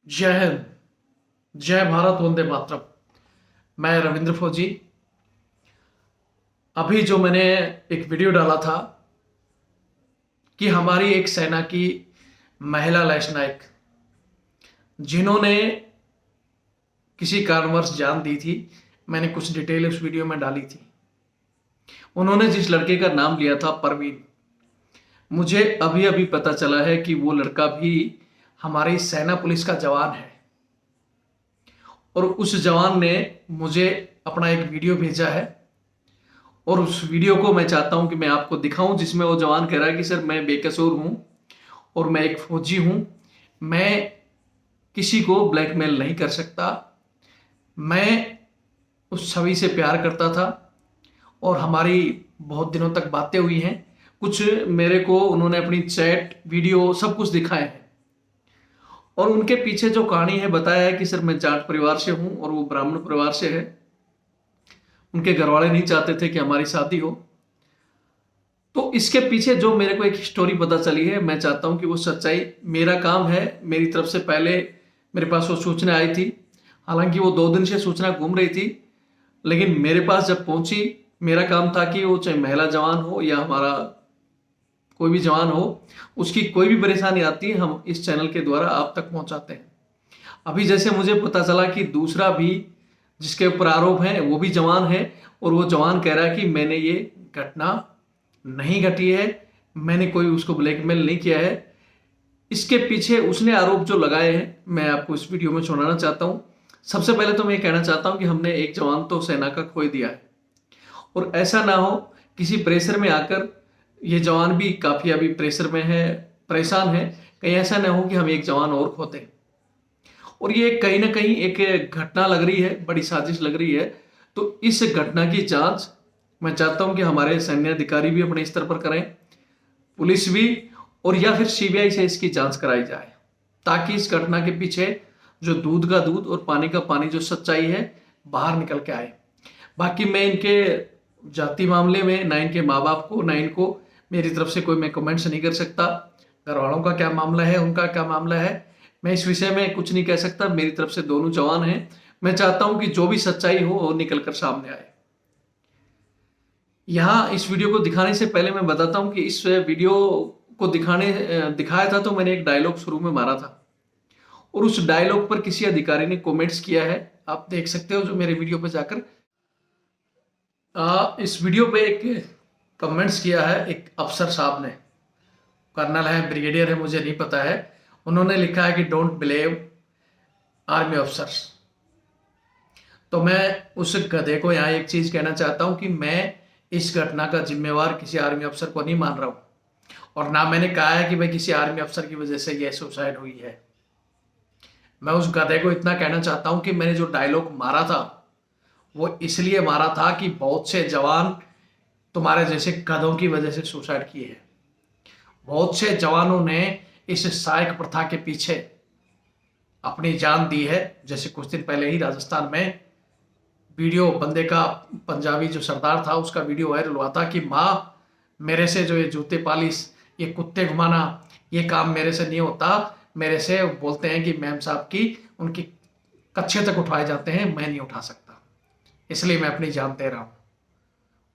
जय हिंद, जय भारत, वंदे मातरम। मैं रविंद्र फौजी। अभी जो मैंने एक वीडियो डाला था कि हमारी एक सेना की महिला लैंस नायक जिन्होंने किसी कारणवश जान दी थी, मैंने कुछ डिटेल उस वीडियो में डाली थी। उन्होंने जिस लड़के का नाम लिया था परवीन, मुझे अभी अभी पता चला है कि वो लड़का भी हमारी सेना पुलिस का जवान है। और उस जवान ने मुझे अपना एक वीडियो भेजा है और उस वीडियो को मैं चाहता हूं कि मैं आपको दिखाऊं, जिसमें वो जवान कह रहा है कि सर मैं बेकसूर हूं और मैं एक फौजी हूं, मैं किसी को ब्लैकमेल नहीं कर सकता, मैं उस छवि से प्यार करता था और हमारी बहुत दिनों तक बातें हुई हैं। कुछ मेरे को उन्होंने अपनी चैट वीडियो सब कुछ दिखाए हैं और उनके पीछे जो कहानी है बताया है कि सर मैं जाट परिवार से हूं और वो ब्राह्मण परिवार से है। उनके घर वाले नहीं चाहते थे कि हमारी शादी हो। तो इसके पीछे जो मेरे को एक स्टोरी पता चली है, मैं चाहता हूं कि वो सच्चाई, मेरा काम है, मेरी तरफ से पहले मेरे पास वो सूचना आई थी। हालांकि वो 2 दिन से सूचना घूम रही थी, लेकिन मेरे पास जब पहुंची, मेरा काम था कि वो चाहे महिला जवान हो या हमारा कोई भी जवान हो, उसकी कोई भी परेशानी आती है हम इस चैनल के द्वारा आप तक पहुंचाते हैं। अभी जैसे मुझे पता चला कि दूसरा भी जिसके ऊपर आरोप है वो भी जवान है और वो जवान कह रहा है कि मैंने ये घटना नहीं घटी है, मैंने कोई उसको ब्लैकमेल नहीं किया है। इसके पीछे उसने आरोप जो लगाए हैं मैं आपको इस वीडियो में सुनाना चाहता हूं। सबसे पहले तो मैं ये कहना चाहता हूं कि हमने एक जवान तो सेना का खो दिया है और ऐसा ना हो किसी प्रेशर में आकर, ये जवान भी काफी अभी प्रेशर में है, परेशान है, कहीं ऐसा ना हो कि हम एक जवान और खोते। और ये कहीं ना कहीं एक घटना लग रही है, बड़ी साजिश लग रही है। तो इस घटना की जांच मैं चाहता हूं कि हमारे सैन्य अधिकारी भी अपने स्तर पर करें, पुलिस भी, और या फिर सीबीआई से इसकी जांच कराई जाए, ताकि इस घटना के पीछे जो दूध का दूध और पानी का पानी जो सच्चाई है बाहर निकल के आए। बाकी मैं इनके जाति मामले में ना इनके माँ बाप को ना इनको मेरी तरफ से कोई मैं कमेंट्स नहीं कर सकता। घर वालों का क्या मामला है, उनका क्या मामला है, मैं इस विषय में कुछ नहीं कह सकता। मेरी तरफ से दोनों जवान हैं। मैं चाहता हूं कि जो भी सच्चाई हो वो निकल कर सामने आए। यहाँ इस वीडियो को दिखाने से पहले मैं बताता हूं कि इस वीडियो को दिखाया था तो मैंने एक डायलॉग शुरू में मारा था और उस डायलॉग पर किसी अधिकारी ने कमेंट्स किया है, आप देख सकते हो जो मेरे वीडियो पर जाकर। इस वीडियो पे एक कमेंट्स किया है एक अफसर साहब ने, कर्नल है, ब्रिगेडियर है, मुझे नहीं पता है। उन्होंने लिखा है कि डोंट बिलीव आर्मी ऑफिसर्स। तो मैं उस गधे को यहाँ एक चीज कहना चाहता हूं कि मैं इस घटना का जिम्मेवार किसी आर्मी अफसर को नहीं मान रहा हूं और ना मैंने कहा है कि भाई किसी आर्मी अफसर की वजह से यह सुसाइड हुई है। मैं उस गधे को इतना कहना चाहता हूं कि मैंने जो डायलॉग मारा था वो इसलिए मारा था कि बहुत से जवान तुम्हारे जैसे गधों की वजह से सुसाइड किए हैं। बहुत से जवानों ने इस सहायक प्रथा के पीछे अपनी जान दी है। जैसे कुछ दिन पहले ही राजस्थान में वीडियो बंदे का, पंजाबी जो सरदार था, उसका वीडियो वायरल हुआ था कि माँ मेरे से जो ये जूते पालिश, ये कुत्ते घुमाना, ये काम मेरे से नहीं होता, मेरे से बोलते हैं कि मैम साहब की उनकी कच्छे तक उठाए जाते हैं, मैं नहीं उठा सकता, इसलिए मैं अपनी जान दे रहा हूँ।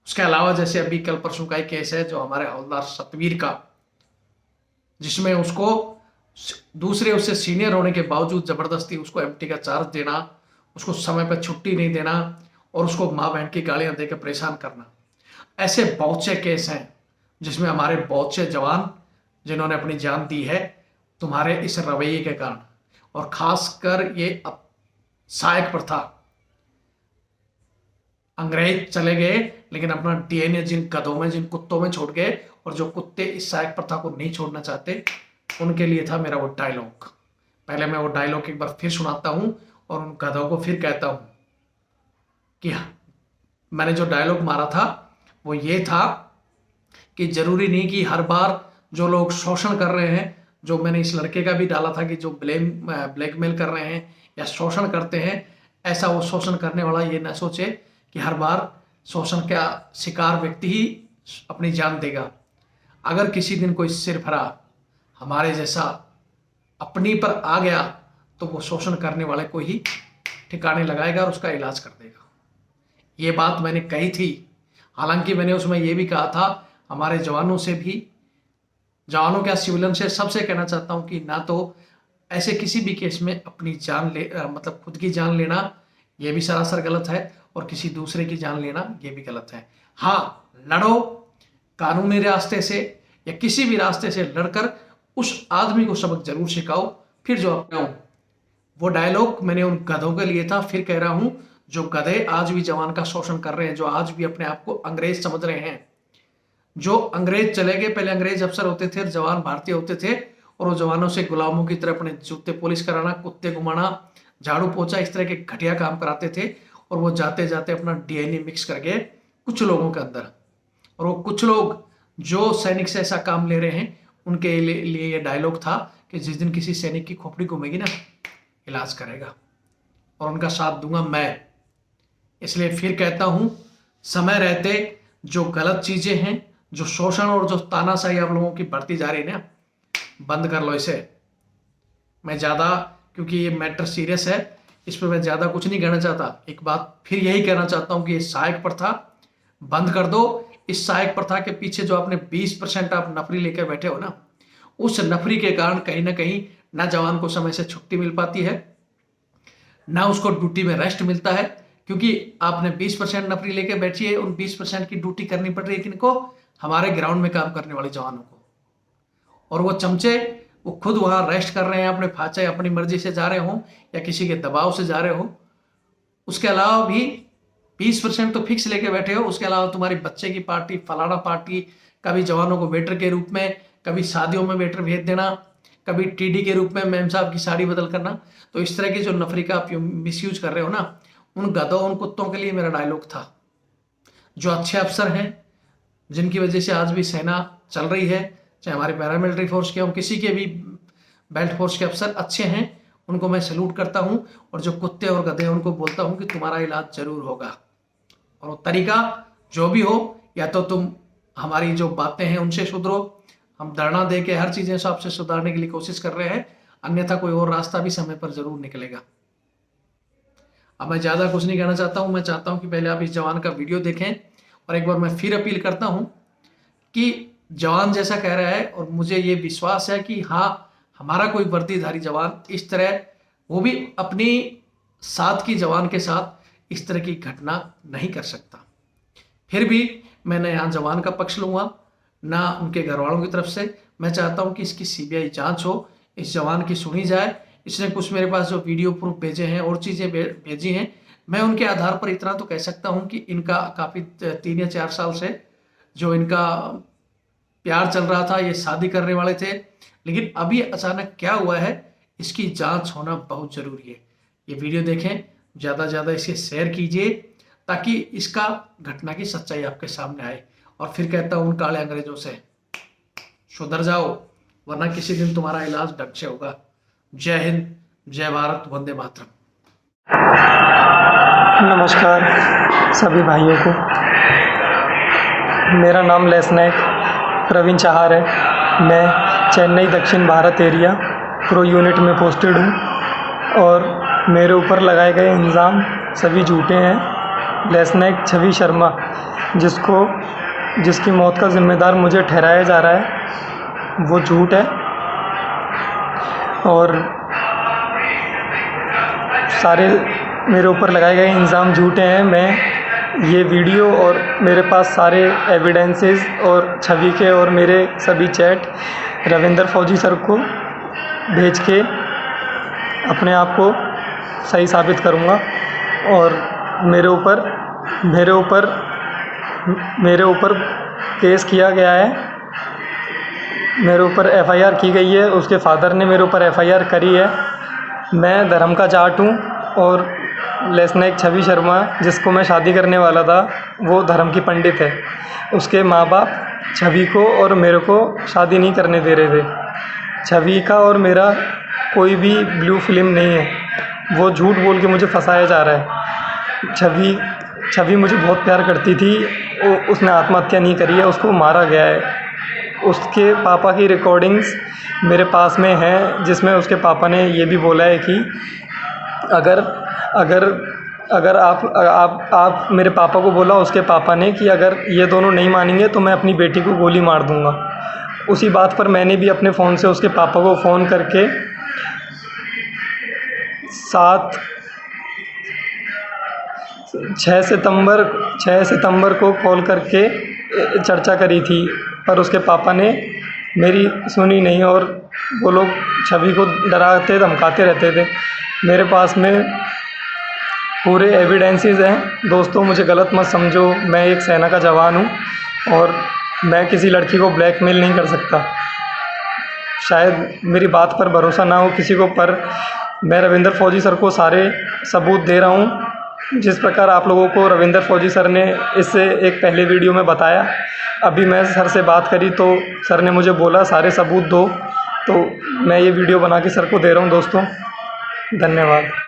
उसके अलावा जैसे अभी कल परसों का एक केस है जो हमारे हवलदार सतवीर का, जिसमें उसको दूसरे उससे सीनियर होने के बावजूद जबरदस्ती उसको एमटी का चार्ज देना, उसको समय पर छुट्टी नहीं देना और उसको माँ बहन की गालियां देकर परेशान करना। ऐसे बहुत से केस हैं जिसमें हमारे बहुत से जवान जिन्होंने अपनी जान दी है तुम्हारे इस रवैये के कारण। और खासकर ये सहायक प्रथा, अंग्रेज चले गए लेकिन अपना डीएनए जिन गधों में, जिन कुत्तों में छोड़ गए, और जो कुत्ते इस सहायक प्रथा को नहीं छोड़ना चाहते उनके लिए था मेरा वो डायलॉग। पहले मैं वो डायलॉग एक बार फिर सुनाता हूं और उन गधों को फिर कहता हूं कि मैंने जो डायलॉग मारा था वो ये था कि जरूरी नहीं कि हर बार जो लोग शोषण कर रहे हैं, जो मैंने इस लड़के का भी डाला था कि जो ब्लैकमेल कर रहे हैं या शोषण करते हैं, ऐसा वो शोषण करने वाला ये ना सोचे कि हर बार शोषण का शिकार व्यक्ति ही अपनी जान देगा। अगर किसी दिन कोई सिरफरा हमारे जैसा अपनी पर आ गया तो वो शोषण करने वाले को ही ठिकाने लगाएगा और उसका इलाज कर देगा। ये बात मैंने कही थी। हालांकि मैंने उसमें ये भी कहा था, हमारे जवानों से भी, जवानों क्या सिविलियन से, सबसे कहना चाहता हूँ कि ना तो ऐसे किसी भी केस में अपनी जान मतलब खुद की जान लेना, ये भी सरासर गलत है, और किसी दूसरे की जान लेना ये भी गलत है। हाँ, लड़ो कानूनी रास्ते से या किसी भी रास्ते से लड़कर उस आदमी को सबक जरूर सिखाओ, फिर जो अपनाओ। वो डायलॉग मैंने उन गधों के लिए था, फिर कह रहा हूं, जो गधे आज भी जवान का शोषण कर रहे हैं, जो आज भी अपने आप को अंग्रेज समझ रहे हैं। जो अंग्रेज चले गए, पहले अंग्रेज अफसर होते थे, जवान भारतीय होते थे, और वो जवानों से गुलामों की तरह अपने जूते पॉलिश कराना, कुत्ते घुमाना, झाड़ू पोछा, इस तरह के घटिया काम कराते थे। और वो जाते जाते अपना डीएनए मिक्स कर गए कुछ लोगों के अंदर। और वो कुछ लोग जो सैनिक से ऐसा काम ले रहे हैं, उनके लिए ये डायलॉग था कि जिस दिन किसी सैनिक की खोपड़ी घूमेगी ना, इलाज करेगा और उनका साथ दूंगा मैं। इसलिए फिर कहता हूं, समय रहते जो गलत चीजें हैं, जो शोषण और जो तानाशाही आप लोगों की बढ़ती जा रही है ना, बंद कर लो इसे। मैं ज्यादा, क्योंकि ये मैटर सीरियस है, इस पर मैं ज्यादा कुछ नहीं कहना चाहता। एक बात फिर यही कहना चाहता हूं कि ये सहायक प्रथा बंद कर दो। इस सहायक प्रथा के पीछे जो आपने 20% आप नफरी लेकर बैठे हो ना, उस नफरी के कारण कहीं ना कहीं ना जवान को समय से छुट्टी मिल पाती है, ना उसको ड्यूटी में रेस्ट मिलता है, क्योंकि आपने 20% नफरी लेकर बैठी है। उन 20% की ड्यूटी करनी पड़ रही है किनको? हमारे ग्राउंड में काम करने वाले जवानों को। और वो चमचे, वो खुद वहां रेस्ट कर रहे हैं अपने, चाहे अपनी मर्जी से जा रहे हो या किसी के दबाव से जा रहे हो। उसके अलावा भी 20% तो फिक्स लेके बैठे हो। उसके अलावा तुम्हारी बच्चे की पार्टी, फलाना पार्टी, कभी जवानों को वेटर के रूप में, कभी शादियों में वेटर भेज देना, कभी टीडी के रूप में मैम साहब की साड़ी बदल करना। तो इस तरह की जो नफरी का आप मिसयूज कर रहे हो ना, उन गधों, उन कुत्तों के लिए मेरा डायलॉग था। जो अच्छे अफसर हैं, जिनकी वजह से आज भी सेना चल रही है, चाहे हमारे पैरामिलिट्री फोर्स के हों, किसी के भी बेल्ट फोर्स के अफसर अच्छे हैं, उनको मैं सैल्यूट करता हूं। और जो कुत्ते और गधे हैं, उनको बोलता हूं कि तुम्हारा इलाज जरूर होगा। और वो तरीका जो भी हो, या तो तुम हमारी जो बातें हैं उनसे सुधरो, हम धरना दे के हर चीजें आपसे सुधारने के लिए कोशिश कर रहे हैं, अन्यथा कोई और रास्ता भी समय पर जरूर निकलेगा। अब मैं ज्यादा कुछ नहीं कहना चाहता हूं। मैं चाहता हूं कि पहले आप इस जवान का वीडियो देखें, और एक बार मैं फिर अपील करता हूं कि जवान जैसा कह रहा है, और मुझे ये विश्वास है कि हाँ, हमारा कोई वर्दीधारी जवान इस तरह, वो भी अपनी साथ की जवान के साथ इस तरह की घटना नहीं कर सकता। फिर भी मैंने यहाँ जवान का पक्ष लूंगा, ना उनके घर वालों की तरफ से। मैं चाहता हूँ कि इसकी सीबीआई जांच हो, इस जवान की सुनी जाए। इसने कुछ मेरे पास जो वीडियो प्रूफ भेजे हैं और चीज़ें भेजी हैं, मैं उनके आधार पर इतना तो कह सकता हूँ कि इनका काफ़ी 3 या 4 साल से जो इनका प्यार चल रहा था, ये शादी करने वाले थे, लेकिन अभी अचानक क्या हुआ है, इसकी जांच होना बहुत जरूरी है। ये वीडियो देखें, ज़्यादा से ज़्यादा इसे शेयर कीजिए, ताकि इसका घटना की सच्चाई आपके सामने आए। और फिर कहता हूँ, उन काले अंग्रेजों से सुधर जाओ, वरना किसी दिन तुम्हारा इलाज ढंग से होगा। जय हिंद, जय भारत, वंदे मातरम। नमस्कार सभी भाइयों को। मेरा नाम लेसनायक प्रवीण चाहार है। मैं चेन्नई दक्षिण भारत एरिया प्रो यूनिट में पोस्टेड हूँ, और मेरे ऊपर लगाए गए इल्ज़ाम सभी झूठे हैं। लेसनायक छवि शर्मा, जिसकी मौत का ज़िम्मेदार मुझे ठहराया जा रहा है, वो झूठ है। और सारे मेरे ऊपर लगाए गए इल्ज़ाम झूठे हैं। मैं ये वीडियो और मेरे पास सारे एविडेंसेस और छवि के और मेरे सभी चैट रविंदर फौजी सर को भेज के अपने आप को सही साबित करूँगा। और मेरे ऊपर केस किया गया है, मेरे ऊपर एफआईआर की गई है, उसके फादर ने मेरे ऊपर एफआईआर करी है। मैं धर्म का जाट हूँ, और लेसनायक छवि शर्मा, जिसको मैं शादी करने वाला था, वो धर्म की पंडित है। उसके माँ बाप छवि को और मेरे को शादी नहीं करने दे रहे थे। छवि का और मेरा कोई भी ब्लू फिल्म नहीं है, वो झूठ बोल के मुझे फंसाया जा रहा है। छवि मुझे बहुत प्यार करती थी, उसने आत्महत्या नहीं करी है, उसको मारा गया है। उसके पापा की रिकॉर्डिंग्स मेरे पास में हैं, जिसमें उसके पापा ने ये भी बोला है कि अगर अगर अगर आप मेरे पापा को बोला उसके पापा ने कि अगर ये दोनों नहीं मानेंगे तो मैं अपनी बेटी को गोली मार दूँगा। उसी बात पर मैंने भी अपने फ़ोन से उसके पापा को फ़ोन करके 6 सितंबर को कॉल करके चर्चा करी थी, पर उसके पापा ने मेरी सुनी नहीं और वो लोग छवि को डराते धमकाते रहते थे। मेरे पास में पूरे एविडेंसेस हैं। दोस्तों, मुझे गलत मत समझो, मैं एक सेना का जवान हूँ और मैं किसी लड़की को ब्लैकमेल नहीं कर सकता। शायद मेरी बात पर भरोसा ना हो किसी को, पर मैं रविंदर फौजी सर को सारे सबूत दे रहा हूँ, जिस प्रकार आप लोगों को रविंदर फौजी सर ने इससे एक पहले वीडियो में बताया। अभी मैं सर से बात करी तो सर ने मुझे बोला सारे सबूत दो, तो मैं ये वीडियो बना के सर को दे रहा हूँ। दोस्तों, धन्यवाद।